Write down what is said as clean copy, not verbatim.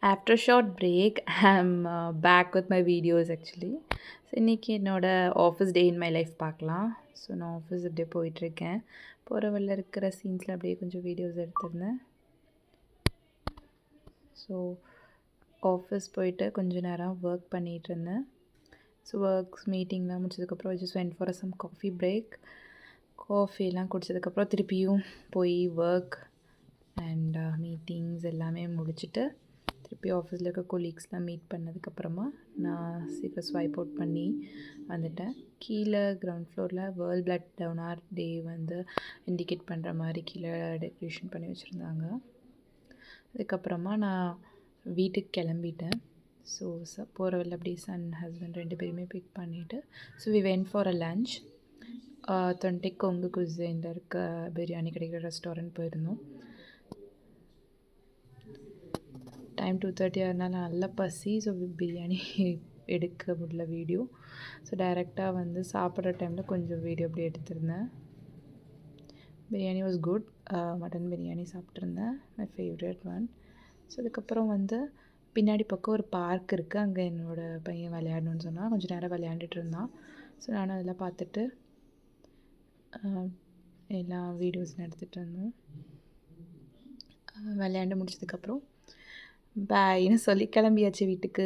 After a short break, I'm back with my videos actually. So இன்றைக்கி என்னோடய office day in my life பார்க்கலாம். So நான் office அப்படியே போயிட்டுருக்கேன். போகிற வழில இருக்கிற சீன்ஸில் அப்படியே கொஞ்சம் வீடியோஸ் எடுத்திருந்தேன். ஸோ ஆஃபீஸ் போயிட்டு கொஞ்ச நேரம் ஒர்க் பண்ணிகிட்டு இருந்தேன். ஸோ ஒர்க்ஸ் மீட்டிங்லாம் முடிச்சதுக்கப்புறம் just went for some coffee break. காஃபிலாம் குடித்ததுக்கப்புறம் திருப்பியும் போய் ஒர்க் அண்ட் மீட்டிங்ஸ் எல்லாமே முடிச்சுட்டு திருப்பி ஆஃபீஸில் இருக்க கொலீக்ஸ்லாம் மீட் பண்ணதுக்கப்புறமா நான் சீக்கிரம் ஸ்வைப் அவுட் பண்ணி வந்துட்டேன். கீழே கிரவுண்ட் ஃப்ளோரில் வேர்ல்ட் பிளட் டோனார் டே வந்து இண்டிகேட் பண்ணுற மாதிரி கீழே டெக்கரேஷன் பண்ணி வச்சுருந்தாங்க. அதுக்கப்புறமா நான் வீட்டுக்கு கிளம்பிட்டேன். ஸோ போகிற வழில அப்படி சன் ஹஸ்பண்ட் 2 பேருமே பிக் பண்ணிவிட்டு so we went for a lunch. தொண்டிக் கொங்கு குசைனில் இருக்க பிரியாணி கிடைக்கிற ரெஸ்டாரண்ட் போயிருந்தோம். டைம் 2:30 ஆகிறதுனால நல்ல பசி. ஸோ பிரியாணி எடுக்க முடியல வீடியோ. ஸோ டைரெக்டாக வந்து சாப்பிட்ற டைமில் கொஞ்சம் வீடியோ அப்படி எடுத்திருந்தேன். Biryani was good. Mutton biryani சாப்பிட்ருந்தேன், மை ஃபேவரட் ஒன். ஸோ அதுக்கப்புறம் வந்து பின்னாடி பக்கம் ஒரு பார்க் இருக்குது. அங்கே என்னோடய பையன் விளையாடணுன்னு சொன்னால் கொஞ்சம் நேரம் விளையாண்டுட்டு இருந்தான். ஸோ நானும் அதெல்லாம் பார்த்துட்டு எல்லா வீடியோஸ் எடுத்துகிட்டு இருந்தோம். விளையாண்டு முடிச்சதுக்கப்புறம் பாய்ன்னு சொல்லி கிளம்பியாச்சு வீட்டுக்கு.